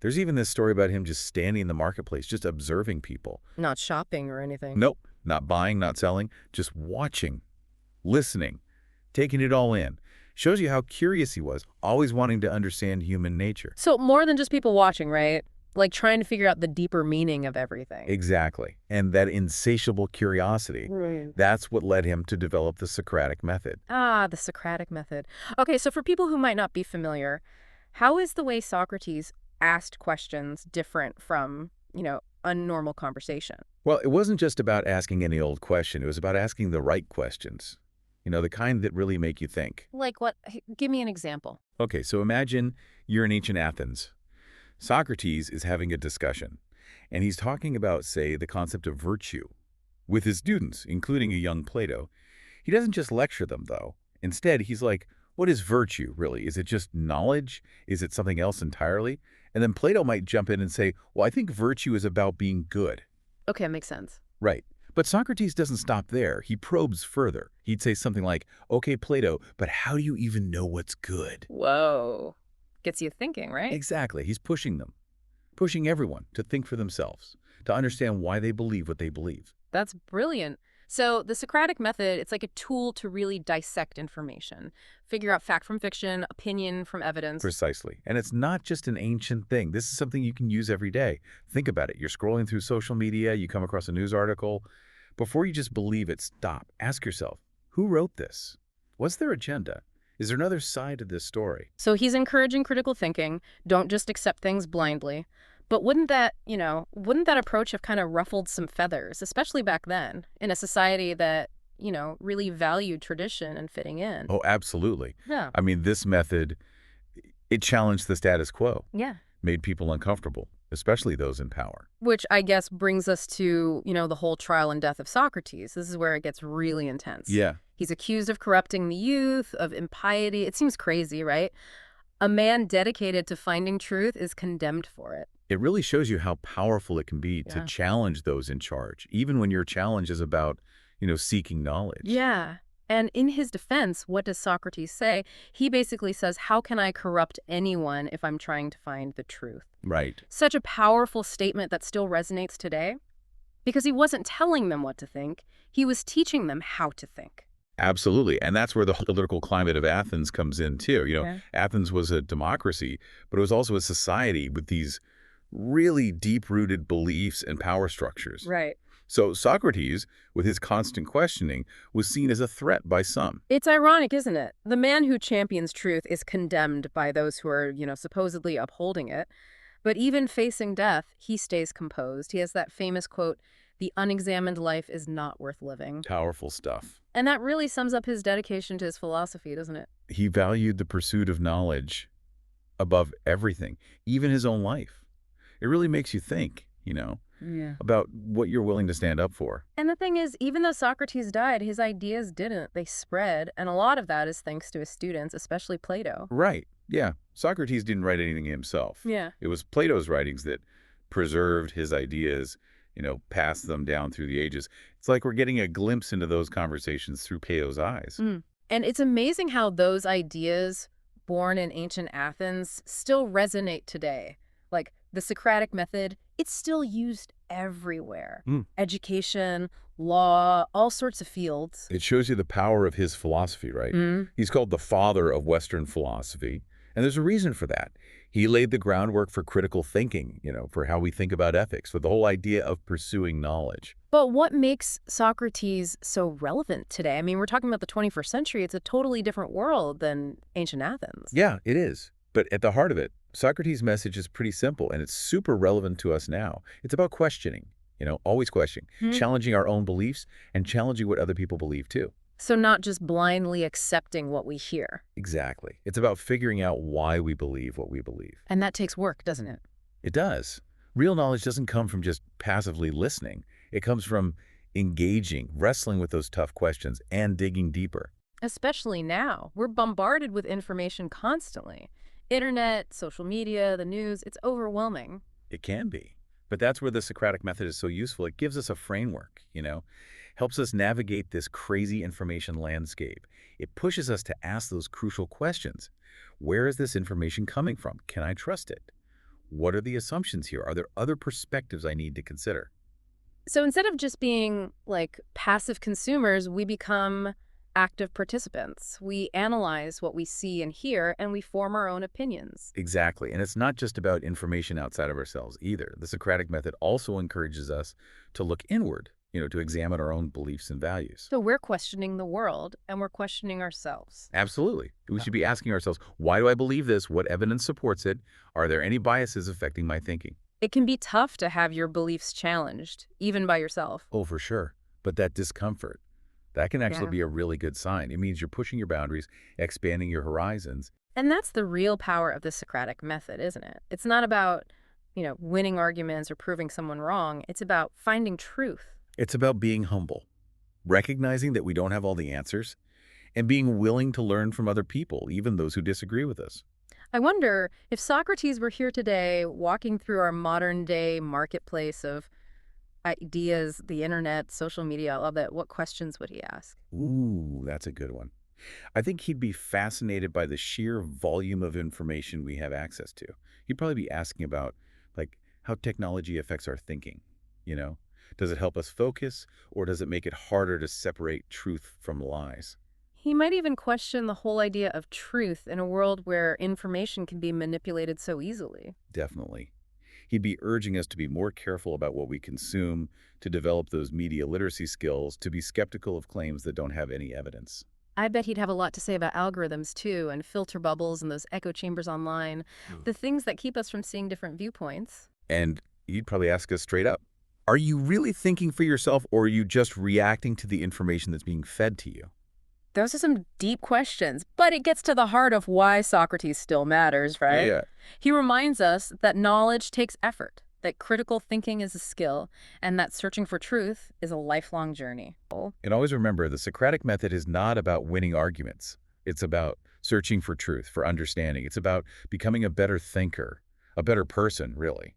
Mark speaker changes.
Speaker 1: There's even this story about him just standing in the marketplace, just observing people.
Speaker 2: Not shopping or anything.
Speaker 1: Nope, not buying, not selling, just watching, listening, taking it all in. Shows you how curious he was, always wanting to understand human nature.
Speaker 2: So more than just people watching, right? Like trying to figure out the deeper meaning of everything.
Speaker 1: Exactly. And that insatiable curiosity,
Speaker 2: Right.
Speaker 1: that's what led him to develop the Socratic method.
Speaker 2: Ah, the Socratic method. Okay, so for people who might not be familiar, how is the way Socrates asked questions different from, a normal conversation?
Speaker 1: Well, it wasn't just about asking any old question. It was about asking the right questions. The kind that really make you think.
Speaker 2: Like what? Give me an example.
Speaker 1: Okay, so imagine you're in ancient Athens. Socrates is having a discussion, and he's talking about, say, the concept of virtue with his students, including a young Plato. He doesn't just lecture them, though. Instead, he's like, what is virtue, really? Is it just knowledge? Is it something else entirely? And then Plato might jump in and say, well, I think virtue is about being good.
Speaker 2: Okay, makes sense.
Speaker 1: Right. But Socrates doesn't stop there. He probes further. He'd say something like, okay, Plato, but how do you even know what's good?
Speaker 2: Whoa. Gets you thinking, right?
Speaker 1: Exactly. He's pushing them, pushing everyone to think for themselves, to understand why they believe what they believe.
Speaker 2: That's brilliant. So the Socratic method, it's like a tool to really dissect information, figure out fact from fiction, opinion from evidence.
Speaker 1: Precisely. And it's not just an ancient thing. This is something you can use every day. Think about it. You're scrolling through social media, you come across a news article. Before you just believe it, stop. Ask yourself, who wrote this? What's their agenda? Is there another side to this story?
Speaker 2: So he's encouraging critical thinking. Don't just accept things blindly. But wouldn't that approach have kind of ruffled some feathers, especially back then, in a society that, really valued tradition and fitting in?
Speaker 1: Oh, absolutely.
Speaker 2: Yeah.
Speaker 1: I mean, this method, it challenged the status quo,
Speaker 2: Yeah.
Speaker 1: made people uncomfortable, especially those in power.
Speaker 2: Which I guess brings us to, the whole trial and death of Socrates. This is where it gets really intense.
Speaker 1: Yeah.
Speaker 2: He's accused of corrupting the youth, of impiety. It seems crazy, right? A man dedicated to finding truth is condemned for it.
Speaker 1: It really shows you how powerful it can be to
Speaker 2: Yeah.
Speaker 1: challenge those in charge, even when your challenge is about, seeking knowledge.
Speaker 2: Yeah. And in his defense, what does Socrates say? He basically says, how can I corrupt anyone if I'm trying to find the truth?
Speaker 1: Right.
Speaker 2: Such a powerful statement that still resonates today. Because he wasn't telling them what to think. He was teaching them how to think.
Speaker 1: Absolutely. And that's where the political climate of Athens comes in, too.
Speaker 2: Yeah.
Speaker 1: Athens was a democracy, but it was also a society with these really deep-rooted beliefs and power structures.
Speaker 2: Right.
Speaker 1: So Socrates, with his constant questioning, was seen as a threat by some.
Speaker 2: It's ironic, isn't it? The man who champions truth is condemned by those who are, supposedly upholding it. But even facing death, he stays composed. He has that famous quote, "The unexamined life is not worth living."
Speaker 1: Powerful stuff.
Speaker 2: And that really sums up his dedication to his philosophy, doesn't it?
Speaker 1: He valued the pursuit of knowledge above everything, even his own life. It really makes you think,
Speaker 2: Yeah.
Speaker 1: about what you're willing to stand up for.
Speaker 2: And the thing is, even though Socrates died, his ideas didn't. They spread. And a lot of that is thanks to his students, especially Plato.
Speaker 1: Right. Yeah. Socrates didn't write anything himself.
Speaker 2: Yeah.
Speaker 1: It was Plato's writings that preserved his ideas, passed them down through the ages. It's like we're getting a glimpse into those conversations through Plato's eyes.
Speaker 2: And it's amazing how those ideas, born in ancient Athens, still resonate today. Like the Socratic method, it's still used everywhere. Education, law, all sorts of fields.
Speaker 1: It shows you the power of his philosophy, right? He's called the father of Western philosophy, and there's a reason for that. He laid the groundwork for critical thinking, for how we think about ethics, for the whole idea of pursuing knowledge.
Speaker 2: But what makes Socrates so relevant today? I mean, we're talking about the 21st century. It's a totally different world than ancient Athens.
Speaker 1: Yeah, it is. But at the heart of it, Socrates' message is pretty simple, and it's super relevant to us now. It's about questioning, always questioning, challenging our own beliefs and challenging what other people believe too.
Speaker 2: So not just blindly accepting what we hear.
Speaker 1: Exactly. It's about figuring out why we believe what we believe.
Speaker 2: And that takes work, doesn't it?
Speaker 1: It does. Real knowledge doesn't come from just passively listening. It comes from engaging, wrestling with those tough questions, and digging deeper.
Speaker 2: Especially now. We're bombarded with information constantly. Internet, social media, the news, it's overwhelming.
Speaker 1: It can be. But that's where the Socratic method is so useful. It gives us a framework, helps us navigate this crazy information landscape. It pushes us to ask those crucial questions. Where is this information coming from? Can I trust it? What are the assumptions here? Are there other perspectives I need to consider?
Speaker 2: So instead of just being like passive consumers, we become active participants. We analyze what we see and hear, and we form our own opinions.
Speaker 1: Exactly. And it's not just about information outside of ourselves either. The Socratic method also encourages us to look inward, to examine our own beliefs and values.
Speaker 2: So we're questioning the world, and we're questioning ourselves.
Speaker 1: Absolutely. We should be asking ourselves, why do I believe this? What evidence supports it? Are there any biases affecting my thinking?
Speaker 2: It can be tough to have your beliefs challenged, even by yourself.
Speaker 1: Oh, for sure. But that discomfort, that can actually
Speaker 2: Yeah.
Speaker 1: be a really good sign. It means you're pushing your boundaries, expanding your horizons.
Speaker 2: And that's the real power of the Socratic method, isn't it? It's not about, winning arguments or proving someone wrong. It's about finding truth.
Speaker 1: It's about being humble, recognizing that we don't have all the answers, and being willing to learn from other people, even those who disagree with us.
Speaker 2: I wonder if Socrates were here today, walking through our modern day marketplace of ideas, the internet, social media, all that, what questions would he ask?
Speaker 1: Ooh, that's a good one. I think he'd be fascinated by the sheer volume of information we have access to. He'd probably be asking about, like, how technology affects our thinking, you know? Does it help us focus, or does it make it harder to separate truth from lies?
Speaker 2: He might even question the whole idea of truth in a world where information can be manipulated so easily.
Speaker 1: Definitely. He'd be urging us to be more careful about what we consume, to develop those media literacy skills, to be skeptical of claims that don't have any evidence.
Speaker 2: I bet he'd have a lot to say about algorithms, too, and filter bubbles and those echo chambers online, the things that keep us from seeing different viewpoints.
Speaker 1: And he'd probably ask us straight up, are you really thinking for yourself, or are you just reacting to the information that's being fed to you?
Speaker 2: Those are some deep questions, but it gets to the heart of why Socrates still matters, right?
Speaker 1: Yeah.
Speaker 2: He reminds us that knowledge takes effort, that critical thinking is a skill, and that searching for truth is a lifelong journey.
Speaker 1: And always remember, the Socratic method is not about winning arguments. It's about searching for truth, for understanding. It's about becoming a better thinker, a better person, really.